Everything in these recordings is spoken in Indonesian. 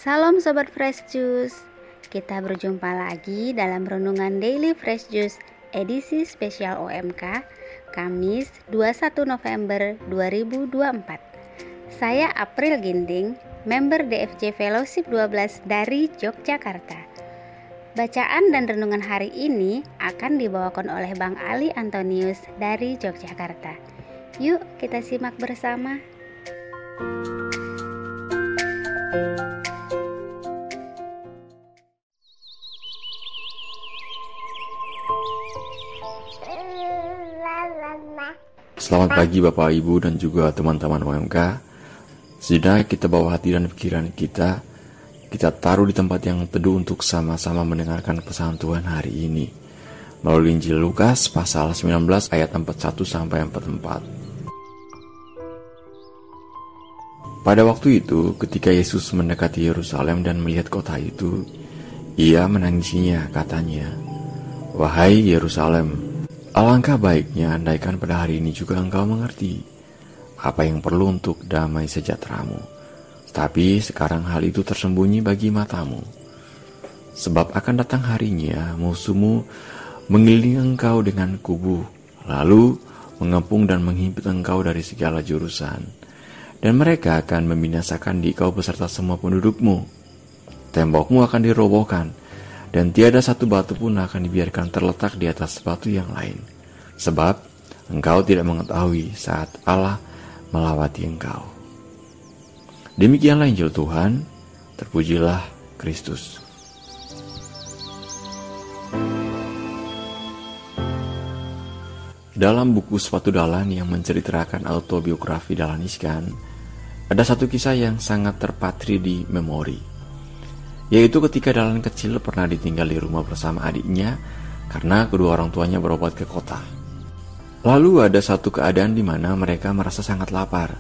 Salam Sobat Fresh Juice. Kita berjumpa lagi dalam renungan Daily Fresh Juice edisi spesial OMK Kamis 21 November 2024. Saya April Ginting, member DFJ Fellowship 12 dari Yogyakarta. Bacaan dan renungan hari ini akan dibawakan oleh Bang Ali Antonius dari Yogyakarta. Yuk kita simak bersama. Selamat pagi Bapak Ibu dan juga teman-teman OMK. Sudah kita bawa hati dan pikiran kita taruh di tempat yang teduh untuk sama-sama mendengarkan pesan Tuhan hari ini melalui Injil Lukas pasal 19 ayat 41 sampai 44. Pada waktu itu, ketika Yesus mendekati Yerusalem dan melihat kota itu, ia menangisinya, katanya, "Wahai Yerusalem, alangkah baiknya andaikan pada hari ini juga engkau mengerti apa yang perlu untuk damai sejahteramu. Tapi sekarang hal itu tersembunyi bagi matamu. Sebab akan datang harinya musuhmu mengelilingi engkau dengan kubu, lalu mengepung dan menghimpit engkau dari segala jurusan. Dan mereka akan membinasakan di kau beserta semua pendudukmu. Tembokmu akan dirobohkan, dan tiada satu batu pun akan dibiarkan terletak di atas batu yang lain. Sebab engkau tidak mengetahui saat Allah melawati engkau." Demikianlah Injil Tuhan, terpujilah Kristus. Dalam buku Sepatu Dahlan yang menceritakan autobiografi Dahlan Iskan, ada satu kisah yang sangat terpatri di memori, yaitu ketika Dahlan kecil pernah ditinggal di rumah bersama adiknya karena kedua orang tuanya berobat ke kota. Lalu ada satu keadaan di mana mereka merasa sangat lapar.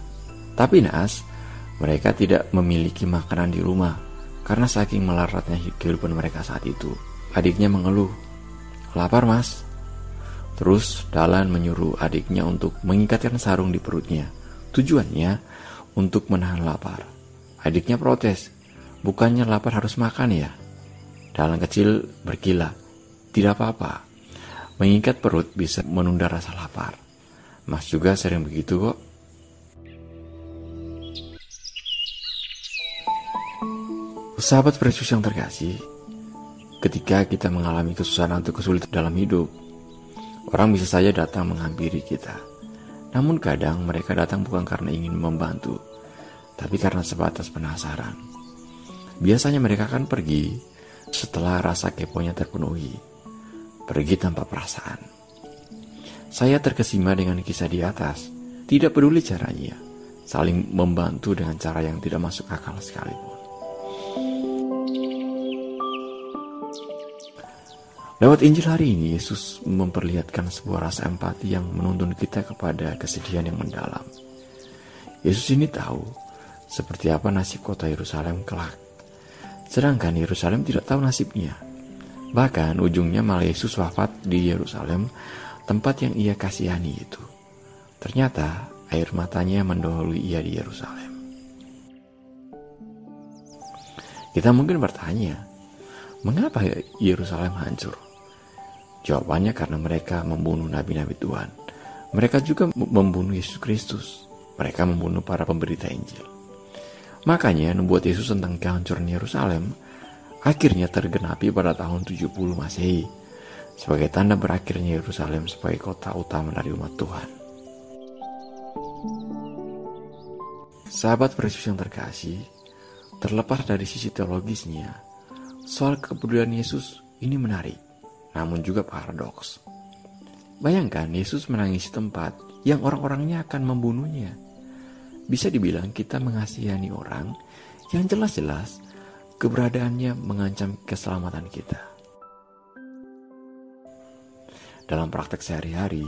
Tapi naas, mereka tidak memiliki makanan di rumah karena saking melaratnya kehidupan mereka saat itu. Adiknya mengeluh, "Lapar, Mas." Terus Dahlan menyuruh adiknya untuk mengikatkan sarung di perutnya. Tujuannya untuk menahan lapar. Adiknya protes, "Bukannya lapar harus makan ya?" Dahlan kecil berkilah, "Tidak apa-apa. Mengikat perut bisa menunda rasa lapar. Mas juga sering begitu kok." Sahabat Yesus yang terkasih, ketika kita mengalami kesusahan atau kesulitan dalam hidup, orang bisa saja datang menghampiri kita. Namun kadang mereka datang bukan karena ingin membantu, tapi karena sebatas penasaran. Biasanya mereka akan pergi setelah rasa keponya terpenuhi, pergi tanpa perasaan. Saya terkesima dengan kisah di atas. Tidak peduli caranya, saling membantu dengan cara yang tidak masuk akal sekalipun. Lewat Injil hari ini, Yesus memperlihatkan sebuah rasa empati yang menuntun kita kepada kesedihan yang mendalam. Yesus ini tahu seperti apa nasib kota Yerusalem kelak. Sedangkan Yerusalem tidak tahu nasibnya. Bahkan ujungnya malah Yesus wafat di Yerusalem, tempat yang ia kasihani itu. Ternyata air matanya mendahului ia di Yerusalem. Kita mungkin bertanya, mengapa Yerusalem hancur? Jawabannya karena mereka membunuh nabi-nabi Tuhan. Mereka juga membunuh Yesus Kristus. Mereka membunuh para pemberita Injil. Makanya nubuat Yesus tentang kehancuran Yerusalem akhirnya tergenapi pada tahun 70 Masehi sebagai tanda berakhirnya Yerusalem sebagai kota utama dari umat Tuhan. Sahabat Yesus yang terkasih, terlepas dari sisi teologisnya, soal kepedulian Yesus ini menarik, namun juga paradoks. Bayangkan Yesus menangisi tempat yang orang-orangnya akan membunuhnya. Bisa dibilang kita mengasihani orang yang jelas-jelas keberadaannya mengancam keselamatan kita. Dalam praktek sehari-hari,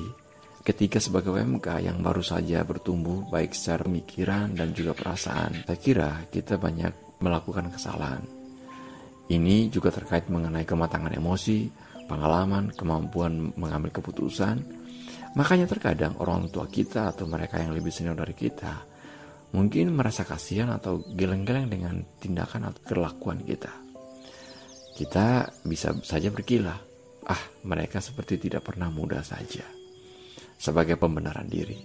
ketika sebagai OMK yang baru saja bertumbuh baik secara pemikiran dan juga perasaan, saya kira kita banyak melakukan kesalahan. Ini juga terkait mengenai kematangan emosi, pengalaman, kemampuan mengambil keputusan. Makanya terkadang orang tua kita atau mereka yang lebih senior dari kita mungkin merasa kasihan atau geleng-geleng dengan tindakan atau kelakuan kita. Kita bisa saja berkilah, mereka seperti tidak pernah muda saja, sebagai pembenaran diri.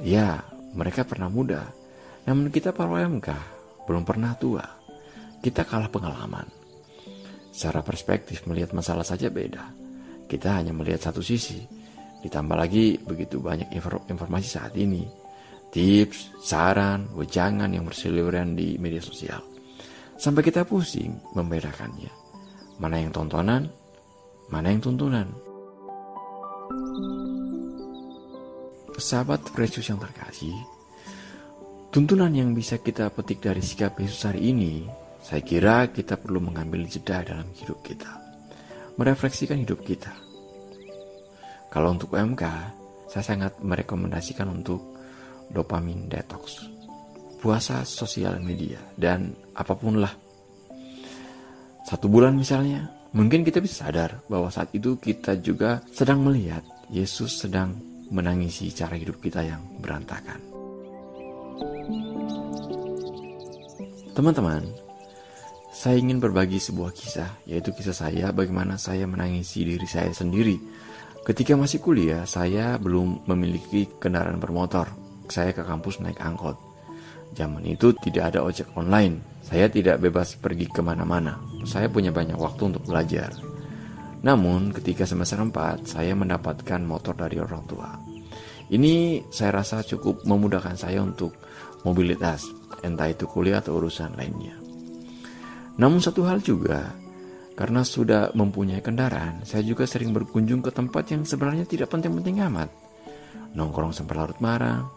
Ya, mereka pernah muda, namun kita para OMK belum pernah tua. Kita kalah pengalaman. Secara perspektif melihat masalah saja beda. Kita hanya melihat satu sisi. Ditambah lagi begitu banyak informasi saat ini. Tips, saran, wejangan yang berseliweran di media sosial. Sampai kita pusing membedakannya. Mana yang tontonan, mana yang tuntunan. Sahabat Fresh Juice yang terkasih, tuntunan yang bisa kita petik dari sikap Yesus hari ini, saya kira kita perlu mengambil jeda dalam hidup kita, merefleksikan hidup kita. Kalau untuk UMK, saya sangat merekomendasikan untuk dopamine detox, puasa sosial media, dan apapun lah. 1 bulan misalnya, mungkin kita bisa sadar bahwa saat itu kita juga sedang melihat Yesus sedang menangisi cara hidup kita yang berantakan. Teman-teman, saya ingin berbagi sebuah kisah, yaitu kisah saya bagaimana saya menangisi diri saya sendiri. Ketika masih kuliah, saya belum memiliki kendaraan bermotor. Saya ke kampus naik angkot. Zaman itu tidak ada ojek online. Saya tidak bebas pergi kemana-mana. Saya punya banyak waktu untuk belajar. Namun ketika semester 4, saya mendapatkan motor dari orang tua. Ini saya rasa cukup memudahkan saya untuk mobilitas, entah itu kuliah atau urusan lainnya. Namun satu hal juga, karena sudah mempunyai kendaraan, saya juga sering berkunjung ke tempat yang sebenarnya tidak penting-penting amat. Nongkrong sampai larut malam,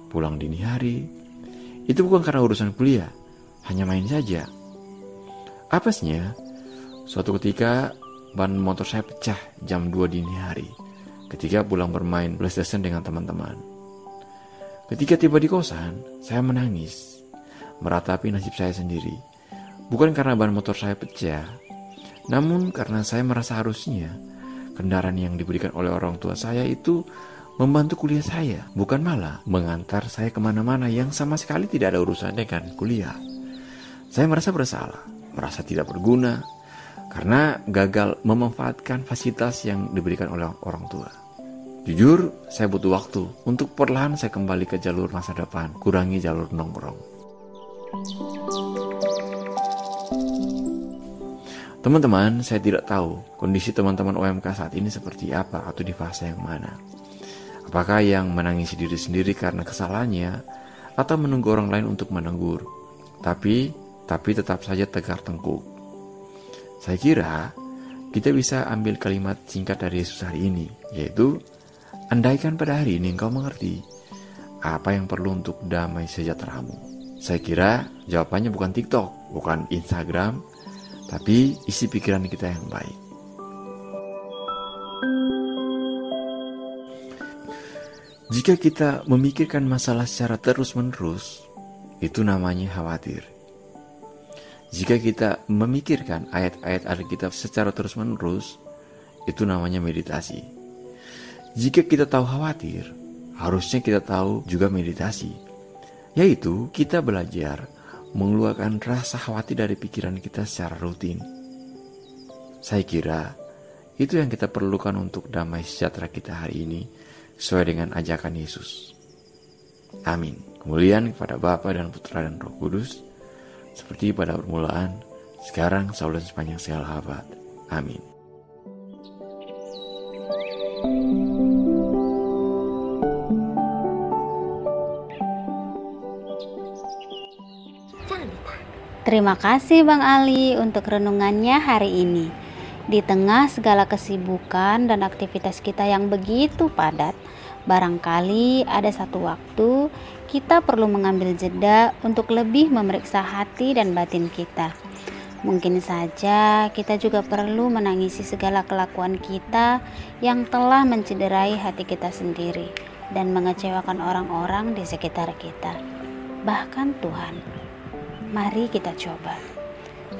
pulang dini hari. Itu bukan karena urusan kuliah, hanya main saja. Apesnya, suatu ketika ban motor saya pecah jam 2 dini hari ketika pulang bermain PlayStation dengan teman-teman. Ketika tiba di kosan, saya menangis, meratapi nasib saya sendiri. Bukan karena ban motor saya pecah, namun karena saya merasa harusnya kendaraan yang diberikan oleh orang tua saya itu membantu kuliah saya, bukan malah mengantar saya kemana-mana yang sama sekali tidak ada urusan dengan kuliah. Saya merasa bersalah, merasa tidak berguna, karena gagal memanfaatkan fasilitas yang diberikan oleh orang tua. Jujur, saya butuh waktu untuk perlahan saya kembali ke jalur masa depan, kurangi jalur nongkrong. Teman-teman, saya tidak tahu kondisi teman-teman OMK saat ini seperti apa atau di fase yang mana. Apakah yang menangisi diri sendiri karena kesalahannya atau menunggu orang lain untuk menegur, tapi tetap saja tegar tengkuk. Saya kira kita bisa ambil kalimat singkat dari Yesus hari ini, yaitu andaikan pada hari ini engkau mengerti apa yang perlu untuk damai sejahteramu. Saya kira jawabannya bukan TikTok, bukan Instagram, tapi isi pikiran kita yang baik. Jika kita memikirkan masalah secara terus-menerus, itu namanya khawatir. Jika kita memikirkan ayat-ayat Alkitab secara terus-menerus, itu namanya meditasi. Jika kita tahu khawatir, harusnya kita tahu juga meditasi, yaitu kita belajar mengeluarkan rasa khawatir dari pikiran kita secara rutin. Saya kira itu yang kita perlukan untuk damai sejahtera kita hari ini, sesuai dengan ajakan Yesus. Amin. Kemuliaan kepada Bapa dan Putra dan Roh Kudus, seperti pada permulaan, sekarang, selalu dan sepanjang segala abad. Amin. Terima kasih Bang Ali untuk renungannya hari ini. Di tengah segala kesibukan dan aktivitas kita yang begitu padat, barangkali ada satu waktu kita perlu mengambil jeda untuk lebih memeriksa hati dan batin kita. Mungkin saja kita juga perlu menangisi segala kelakuan kita yang telah mencederai hati kita sendiri dan mengecewakan orang-orang di sekitar kita, bahkan Tuhan. Mari kita coba.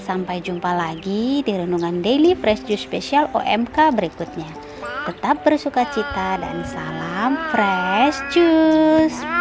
Sampai jumpa lagi di renungan Daily Fresh Juice Spesial OMK berikutnya. Tetap bersuka cita dan salam Fresh Juice.